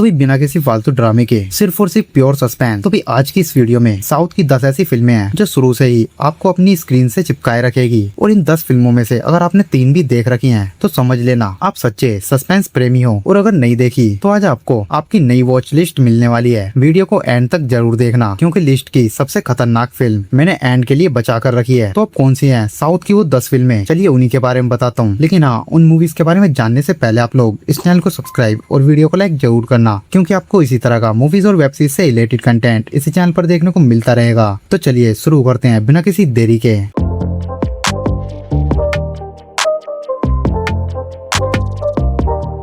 तो भी बिना किसी फालतू ड्रामे के सिर्फ और सिर्फ प्योर सस्पेंस। तो भी आज की इस वीडियो में साउथ की 10 ऐसी फिल्में हैं जो शुरू से ही आपको अपनी स्क्रीन से चिपकाए रखेगी, और इन 10 फिल्मों में से अगर आपने 3 भी देख रखी हैं तो समझ लेना आप सच्चे सस्पेंस प्रेमी हो, और अगर नहीं देखी तो आज आपको आपकी नई वॉच लिस्ट मिलने वाली है। वीडियो को एंड तक जरूर देखना, क्योंकि लिस्ट की सबसे खतरनाक फिल्म मैंने एंड के लिए बचा कर रखी है। तो अब कौन सी है साउथ की वो 10 फिल्में, चलिए उन्हीं के बारे में बताता हूँ। लेकिन हाँ, उन मूवीज के बारे में जानने से पहले आप लोग इस चैनल को सब्सक्राइब और वीडियो को लाइक जरूर करना, क्योंकि आपको इसी तरह का मूवीज और वेब सीरीज से रिलेटेड कंटेंट इसी चैनल पर देखने को मिलता रहेगा। तो चलिए शुरू करते हैं बिना किसी देरी के।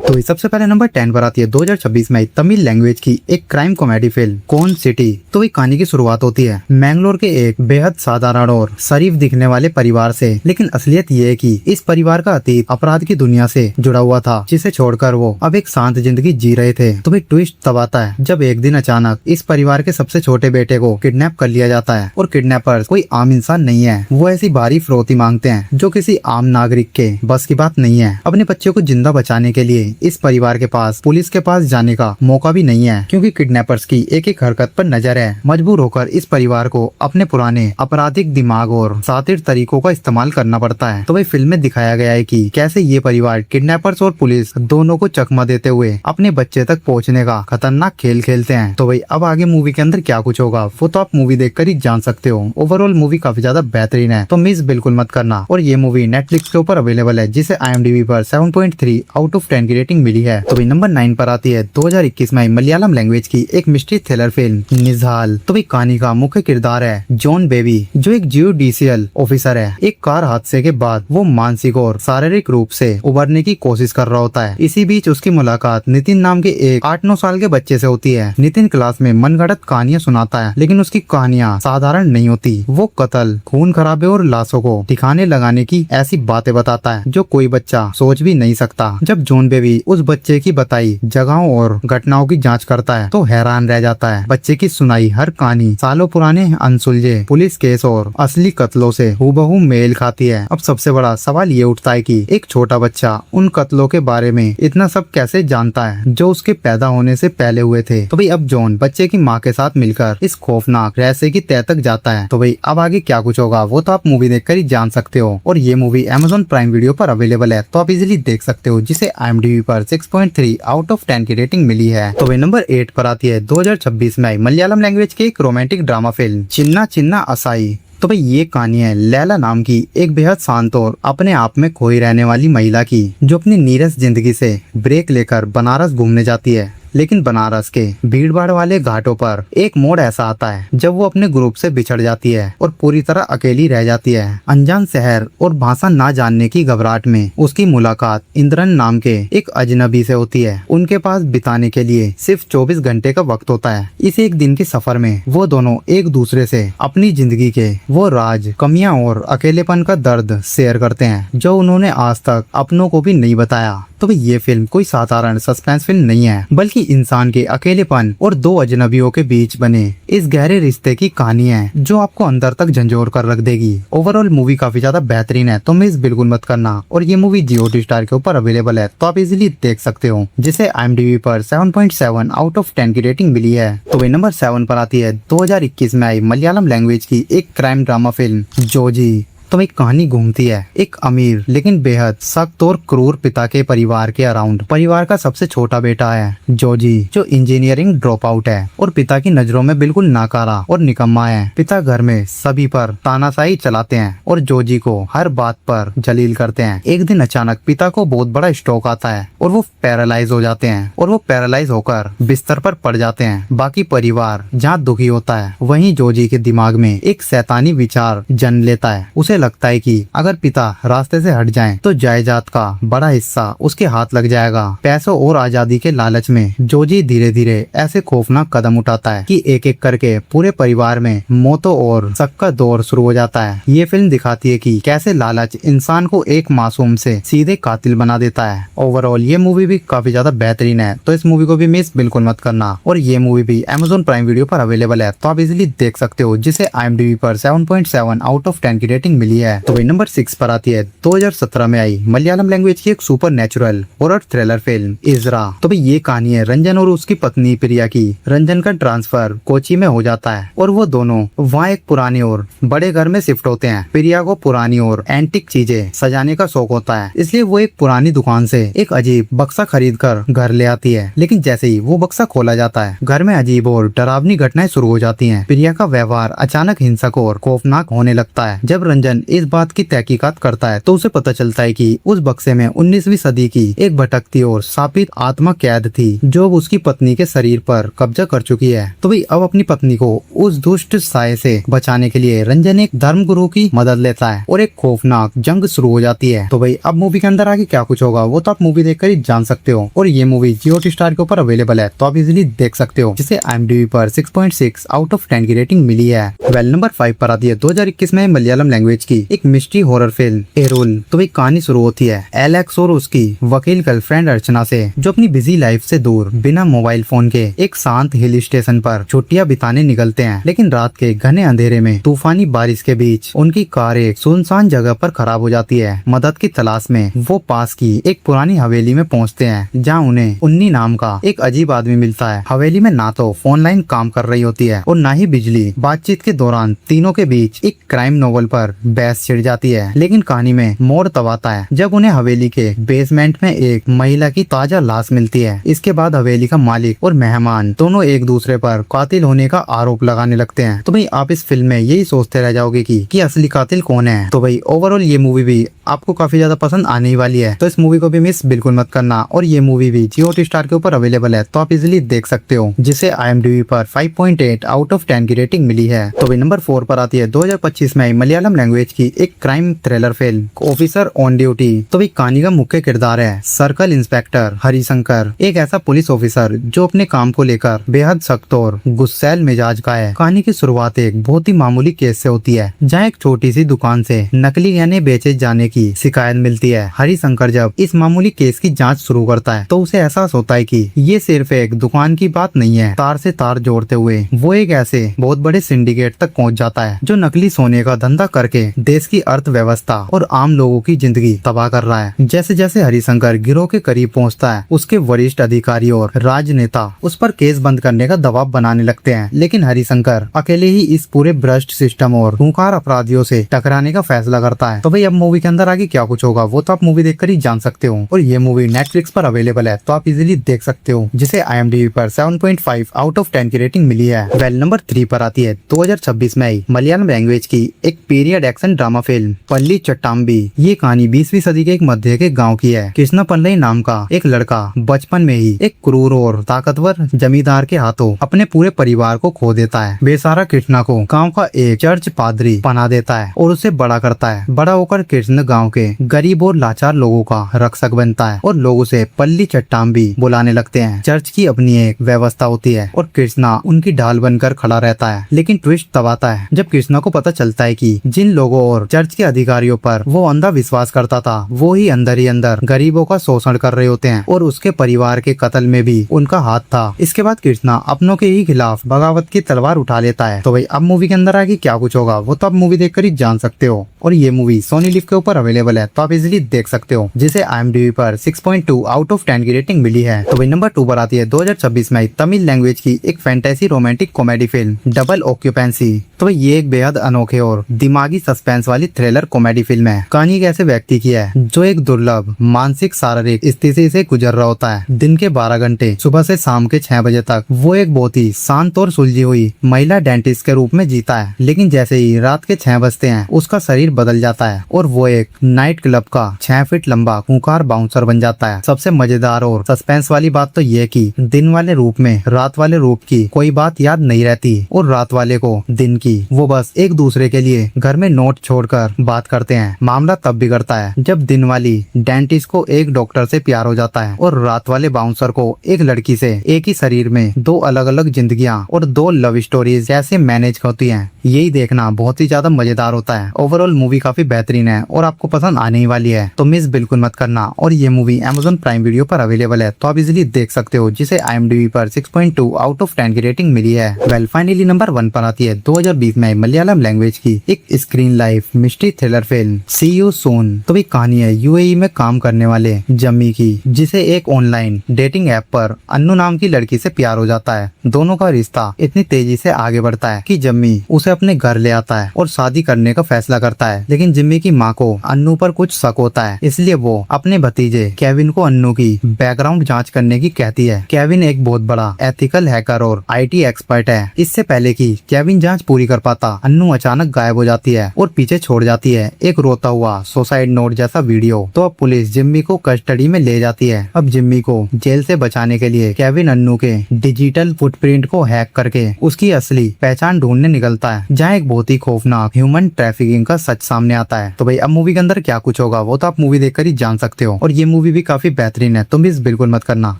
तो सबसे पहले नंबर 10 पर आती है 2026 में तमिल लैंग्वेज की एक क्राइम कॉमेडी फिल्म कौन सिटी। तो ये कहानी की शुरुआत होती है मैंगलोर के एक बेहद साधारण और शरीफ दिखने वाले परिवार से। लेकिन असलियत ये है कि इस परिवार का अतीत अपराध की दुनिया से जुड़ा हुआ था, जिसे छोड़कर वो अब एक शांत जिंदगी जी रहे थे। तो एक ट्विस्ट तब आता है जब एक दिन अचानक इस परिवार के सबसे छोटे बेटे को किडनैप कर लिया जाता है, और किडनैपर कोई आम इंसान नहीं है। वो ऐसी भारी फिरौती मांगते हैं जो किसी आम नागरिक के बस की बात नहीं है। अपने बच्चे को जिंदा बचाने के लिए इस परिवार के पास पुलिस के पास जाने का मौका भी नहीं है, क्योंकि किडनैपर्स की एक एक हरकत पर नजर है। मजबूर होकर इस परिवार को अपने पुराने आपराधिक दिमाग और शातिर तरीकों का इस्तेमाल करना पड़ता है। तो वही फिल्म में दिखाया गया है कि कैसे ये परिवार किडनैपर्स और पुलिस दोनों को चकमा देते हुए अपने बच्चे तक पहुँचने का खतरनाक खेल खेलते हैं। तो वही अब आगे मूवी के अंदर क्या कुछ होगा वो तो आप मूवी देखकर ही जान सकते हो। ओवरऑल मूवी काफी ज्यादा बेहतरीन है, तो मिस बिल्कुल मत करना। और ये मूवी नेटफ्लिक्स के ऊपर अवेलेबल है, जिसे IMDb पर 7.3 आउट ऑफ 10 की रेटिंग मिली है। तो नंबर 9 पर आती है 2021 में मलयालम लैंग्वेज की एक मिस्ट्री थ्रिलर फिल्म निज़ाल। तो भी कहानी का मुख्य किरदार है जॉन बेबी, जो एक जुडिशियल ऑफिसर है। एक कार हादसे के बाद वो मानसिक और शारीरिक रूप से उबरने की कोशिश कर रहा होता है। इसी बीच उसकी मुलाकात नितिन नाम के एक 8-9 साल के बच्चे से होती है। नितिन क्लास में मनगढ़ंत कहानियां सुनाता है, लेकिन उसकी कहानियां साधारण नहीं होती। वो कत्ल, खून खराबे और लाशों को ठिकाने लगाने की ऐसी बातें बताता है जो कोई बच्चा सोच भी नहीं सकता। जब जॉन बेबी उस बच्चे की बताई जगहों और घटनाओं की जांच करता है तो हैरान रह जाता है। बच्चे की सुनाई हर कहानी सालों पुराने अनसुलझे पुलिस केस और असली कत्लों से हूबहू मेल खाती है। अब सबसे बड़ा सवाल ये उठता है कि एक छोटा बच्चा उन कत्लों के बारे में इतना सब कैसे जानता है जो उसके पैदा होने से पहले हुए थे। तो भाई अब जॉन बच्चे की माँ के साथ मिलकर इस खौफनाक रहस्य की तह तक जाता है। तो भाई अब आगे क्या कुछ होगा वो तो आप मूवी देखकर ही जान सकते हो। और ये मूवी Amazon प्राइम वीडियो पर अवेलेबल है, तो आप इजिली देख सकते हो, जिसे IMDb पर 6.3 आउट ऑफ 10 की रेटिंग मिली है। तो वे नंबर 8 पर आती है 2026 में मलयालम लैंग्वेज की एक रोमांटिक ड्रामा फिल्म चिन्ना चिन्ना असाई। तो भाई ये कहानी है लैला नाम की एक बेहद शांत और अपने आप में खोई रहने वाली महिला की, जो अपनी नीरस जिंदगी से ब्रेक लेकर बनारस घूमने जाती है। लेकिन बनारस के भीड़ भाड़ वाले घाटों पर एक मोड़ ऐसा आता है जब वो अपने ग्रुप से बिछड़ जाती है और पूरी तरह अकेली रह जाती है। अनजान शहर और भाषा ना जानने की घबराहट में उसकी मुलाकात इंद्रन नाम के एक अजनबी से होती है। उनके पास बिताने के लिए सिर्फ 24 घंटे का वक्त होता है। इस एक दिन के सफर में वो दोनों एक दूसरे से अपनी जिंदगी के वो राज, कमियां और अकेलेपन का दर्द शेयर करते हैं जो उन्होंने आज तक अपनों को भी नहीं बताया। तो भाई ये फिल्म कोई साधारण सस्पेंस फिल्म नहीं है, बल्कि इंसान के अकेलेपन और दो अजनबियों के बीच बने इस गहरे रिश्ते की कहानी है, जो आपको अंदर तक झंझोर कर रख देगी। ओवरऑल मूवी काफी ज्यादा बेहतरीन है, तो मिस बिल्कुल मत करना। और ये मूवी जियो हॉटस्टार के ऊपर अवेलेबल है, तो आप इजीली देख सकते हो, जिसे IMDb पर 7.7 आउट ऑफ 10 की रेटिंग मिली है। तो वे नंबर 7 पर आती है 2021 में आई मलयालम लैंग्वेज की एक क्राइम ड्रामा फिल्म जोजी। तो एक कहानी घूमती है एक अमीर लेकिन बेहद सख्त और क्रूर पिता के परिवार के अराउंड। परिवार का सबसे छोटा बेटा है जोजी, जो इंजीनियरिंग ड्रॉप आउट है और पिता की नजरों में बिल्कुल नाकारा और निकम्मा है। पिता घर में सभी पर तानाशाही चलाते हैं और जोजी को हर बात पर जलील करते हैं। एक दिन अचानक पिता को बहुत बड़ा स्ट्रोक आता है और वो पैरालाइज हो जाते हैं, और वो पैरालाइज होकर बिस्तर पर पड़ जाते हैं। बाकी परिवार जहाँ दुखी होता है, वहीं जोजी के दिमाग में एक शैतानी विचार जन्म लेता है। उसे लगता है कि अगर पिता रास्ते से हट जाएं, तो जायदाद का बड़ा हिस्सा उसके हाथ लग जाएगा। पैसों और आजादी के लालच में जोजी धीरे धीरे ऐसे खौफनाक कदम उठाता है कि एक एक करके पूरे परिवार में मौतों और शक का दौर शुरू हो जाता है। ये फिल्म दिखाती है कि कैसे लालच इंसान को एक मासूम से सीधे कातिल बना देता है। ओवरऑल ये मूवी भी काफी ज्यादा बेहतरीन है, तो इस मूवी को भी मिस बिल्कुल मत करना। और ये मूवी भी Amazon प्राइम वीडियो पर अवेलेबल है, तो आप इजिली देख सकते हो, जिसे IMDb पर 7.7 आउट ऑफ 10 की रेटिंग मिली मिली है। तो भाई नंबर 6 पर आती है 2017 में आई मलयालम लैंग्वेज की एक supernatural horror thriller film Ezra. तो भाई ये कहानी है रंजन और उसकी पत्नी प्रिया की। रंजन का ट्रांसफर कोची में हो जाता है और वो दोनों वहाँ एक पुराने और बड़े घर में शिफ्ट होते हैं। प्रिया को पुरानी और एंटिक चीजें सजाने का शौक होता है, इसलिए वो एक पुरानी दुकान से एक अजीब बक्सा खरीद कर घर ले आती है। लेकिन जैसे ही वो बक्सा खोला जाता है, घर में अजीब और डरावनी घटनाएं शुरू हो जाती हैं। प्रिया का व्यवहार अचानक हिंसक और खौफनाक होने लगता है। जब रंजन इस बात की तहकीकात करता है तो उसे पता चलता है कि उस बक्से में 19वीं सदी की एक भटकती और शापित आत्मा कैद थी, जो उसकी पत्नी के शरीर पर कब्जा कर चुकी है। तो भाई अब अपनी पत्नी को उस दुष्ट साये से बचाने के लिए रंजन एक धर्म गुरु की मदद लेता है और एक खौफनाक जंग शुरू हो जाती है। तो भाई अब मूवी के अंदर आगे क्या कुछ होगा वो तो आप मूवी देखकर ही जान सकते हो। और ये मूवी जियो हॉटस्टार के ऊपर अवेलेबल है, तो आप इजीली देख सकते हो, जिसे IMDb पर 6.6 आउट ऑफ 10 की रेटिंग मिली है। वेल नंबर 5 पर आती है 2021 में मलयालम लैंग्वेज की एक मिस्ट्री हॉरर फिल्म एरुल। तो भाई कहानी शुरू होती है एलेक्स और उसकी वकील गर्लफ्रेंड अर्चना से, जो अपनी बिजी लाइफ से दूर बिना मोबाइल फोन के एक शांत हिल स्टेशन पर छुट्टियां बिताने निकलते हैं। लेकिन रात के घने अंधेरे में तूफानी बारिश के बीच उनकी कार एक सुनसान जगह पर खराब हो जाती है। मदद की तलाश में वो पास की एक पुरानी हवेली में पहुंचते हैं, जहां उन्हें उन्नी नाम का एक अजीब आदमी मिलता है। हवेली में ना तो फोन लाइन काम कर रही होती है और ना ही बिजली। बातचीत के दौरान तीनों के बीच एक क्राइम नोवेल पर बहस छिड़ जाती है। लेकिन कहानी में मोड़ तब आता है जब उन्हें हवेली के बेसमेंट में एक महिला की ताजा लाश मिलती है। इसके बाद हवेली का मालिक और मेहमान दोनों एक दूसरे पर कातिल होने का आरोप लगाने लगते हैं। तो भाई आप इस फिल्म में यही सोचते रह जाओगे कि असली कातिल कौन है। तो भाई ओवरऑल ये मूवी भी आपको काफी ज्यादा पसंद आने ही वाली है, तो इस मूवी को भी मिस बिल्कुल मत करना। और ये मूवी भी जियो हॉटस्टार के ऊपर अवेलेबल है, तो आप इजीली देख सकते हो, जिसे IMDb पर 5.8 आउट ऑफ 10 की रेटिंग मिली है। तो भाई नंबर 4 पर आती है 2025 में मलयालम लैंग्वेज की एक crime thriller film officer on duty. तो भाई कहानी का मुख्य किरदार है सर्कल इंस्पेक्टर हरिशंकर, एक ऐसा पुलिस ऑफिसर जो अपने काम को लेकर बेहद सख्त और गुस्सैल मिजाज का है। कहानी की शुरुआत एक बहुत ही मामूली केस से होती है, जहाँ एक छोटी सी दुकान से नकली गहने बेचे जाने की शिकायत मिलती है। हरिशंकर जब इस मामूली केस की जांच शुरू करता है तो उसे एहसास होता है कि ये सिर्फ एक दुकान की बात नहीं है। तार से तार जोड़ते हुए वो एक ऐसे बहुत बड़े सिंडिकेट तक पहुंच जाता है, जो नकली सोने का धंधा करके देश की अर्थव्यवस्था और आम लोगों की जिंदगी तबाह कर रहा है। जैसे जैसे हरिशंकर गिरोह के करीब पहुंचता है, उसके वरिष्ठ अधिकारी और राजनेता उस पर केस बंद करने का दबाव बनाने लगते हैं। लेकिन हरिशंकर अकेले ही इस पूरे भ्रष्ट सिस्टम और खूंखार अपराधियों से टकराने का फैसला करता है। तो भाई अब मूवी के अंदर आगे क्या कुछ होगा वो तो आप मूवी देखकर ही जान सकते हो। और ये मूवी नेटफ्लिक्स पर अवेलेबल है, तो आप इजीली देख सकते हो, जिसे IMDb पर 7.5 आउट ऑफ 10 की रेटिंग मिली है। वेल नंबर 3 पर आती है 2026 में आई मलयालम लैंग्वेज की एक पीरियड एक्शन ड्रामा फिल्म पल्ली चट्टाम्बी। ये कहानी 20वीं सदी के एक मध्य के गाँव की है। कृष्णा पल्लई नाम का एक लड़का बचपन में ही एक क्रूर और ताकतवर जमींदार के हाथों अपने पूरे परिवार को खो देता है। बेचारा कृष्णा को गांव का एक चर्च पादरी बना देता है और उसे बड़ा करता है। बड़ा होकर कृष्ण गांव के गरीब और लाचार लोगों का रक्षक बनता है और लोग उसे पल्ली चट्टाम्बी बुलाने लगते हैं। चर्च की अपनी एक व्यवस्था होती है और कृष्णा उनकी ढाल बनकर खड़ा रहता है। लेकिन ट्विस्ट तब आता है जब कृष्णा को पता चलता है कि जिन लोगों और चर्च के अधिकारियों पर वो अंधा विश्वास करता था, वो ही अंदर गरीबों का शोषण कर रहे होते हैं और उसके परिवार के कत्ल में भी उनका हाथ था। इसके बाद कृष्णा अपनों के ही खिलाफ बगावत की तलवार उठा लेता है। तो भाई अब मूवी के अंदर आगे क्या कुछ होगा वो तो आप मूवी देखकर ही जान सकते हो। और ये मूवी सोनी लिव के ऊपर अवेलेबल है, तो आप इजीली देख सकते हो, जिसे IMDb पर 6.2 आउट ऑफ 10 की रेटिंग मिली है। तो भाई नंबर 2 पर आती है 2026 में तमिल लैंग्वेज की एक fantasy romantic comedy film double occupancy. तो भाई ये एक बेहद अनोखे और दिमागी सस्पेंस वाली थ्रिलर कॉमेडी फिल्म है। कहानी एक ऐसे व्यक्ति की है जो एक दुर्लभ मानसिक शारीरिक स्थिति से गुजर रहा होता है। दिन के 12 घंटे सुबह से शाम के 6 बजे तक वो एक बहुत ही शांत और सुलझी हुई महिला डेंटिस्ट के रूप में जीता है। लेकिन जैसे ही रात के 6 बजते हैं, उसका शरीर बदल जाता है और वो एक नाइट क्लब का 6 फीट लंबा खूंखार बाउंसर बन जाता है। सबसे मजेदार और सस्पेंस वाली बात तो ये कि दिन वाले रूप में रात वाले रूप की कोई बात याद नहीं रहती और रात वाले को दिन की। वो बस एक दूसरे के लिए घर में नोट छोड़कर बात करते हैं। मामला तब बिगड़ता है जब दिन वाली डेंटिस्ट को एक डॉक्टर से प्यार हो जाता है और रात वाले बाउंसर को एक लड़की से। एक ही शरीर में 2 अलग अलग जिंदगियां और 2 लव स्टोरीज जैसे मैनेज होती हैं। यही देखना बहुत ही ज्यादा मजेदार होता है। ओवरऑल मूवी काफी बेहतरीन है और आपको पसंद आने ही वाली है, तो मिस बिल्कुल मत करना। और ये मूवी Amazon प्राइम वीडियो पर अवेलेबल है, तो आप इजीली देख सकते हो, जिसे IMDb पर 6.2 आउट ऑफ 10 की रेटिंग मिली है। वेल फाइनली नंबर 1 पर आती है 2020 में मलयालम लैंग्वेज की एक screen life mystery thriller film see you soon. तो भी कहानी है यूएई में काम करने वाले जम्मी की, जिसे एक ऑनलाइन डेटिंग ऐप पर अन्नू नाम की लड़की से प्यार हो जाता है। दोनों का रिश्ता इतनी तेजी से आगे बढ़ता है कि जम्मी उसे अपने घर ले आता है और शादी करने का फैसला करता है। लेकिन जिम्मी की माँ को अन्नू पर कुछ शक होता है, इसलिए वो अपने भतीजे केविन को अन्नू की बैकग्राउंड जांच करने की कहती है। केविन एक बहुत बड़ा एथिकल हैकर और आईटी एक्सपर्ट है। इससे पहले कि केविन जांच पूरी कर पाता, अन्नू अचानक गायब हो जाती है और पीछे छोड़ जाती है एक रोता हुआ सुसाइड नोट जैसा वीडियो। तो अब पुलिस जिम्मी को कस्टडी में ले जाती है। अब जिम्मी को जेल से बचाने के लिए केविन अन्नू के डिजिटल फुटप्रिंट को हैक करके उसकी असली पहचान ढूंढने निकलता है, जहाँ एक बहुत ही खौफनाक ह्यूमन ट्रैफिकिंग का सच सामने आता है। तो भाई अब मूवी के अंदर क्या कुछ होगा वो तो आप मूवी देखकर ही जान सकते हो। और ये मूवी भी काफी बेहतरीन है, तुम मिस बिल्कुल मत करना।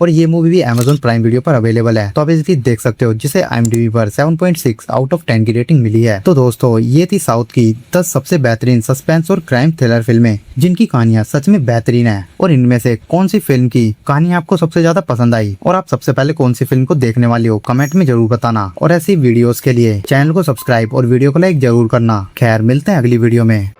और ये मूवी भी Amazon प्राइम वीडियो पर अवेलेबल है, तो आप इजीली देख सकते हो, जिसे IMDb पर 7.6 आउट ऑफ 10 की रेटिंग मिली है। तो दोस्तों ये थी साउथ की 10 सबसे बेहतरीन सस्पेंस और क्राइम थ्रिलर फिल्में जिनकी कहानियां सच में बेहतरीन है। और इनमें से कौन सी फिल्म की कहानी आपको सबसे ज्यादा पसंद आई और आप सबसे पहले कौन सी फिल्म को देखने वाली हो, कमेंट में जरूर बताना। और ऐसी वीडियोस के लिए चैनल को सब्सक्राइब और वीडियो को लाइक जरूर करना। खैर मिलते हैं अगली वीडियो में।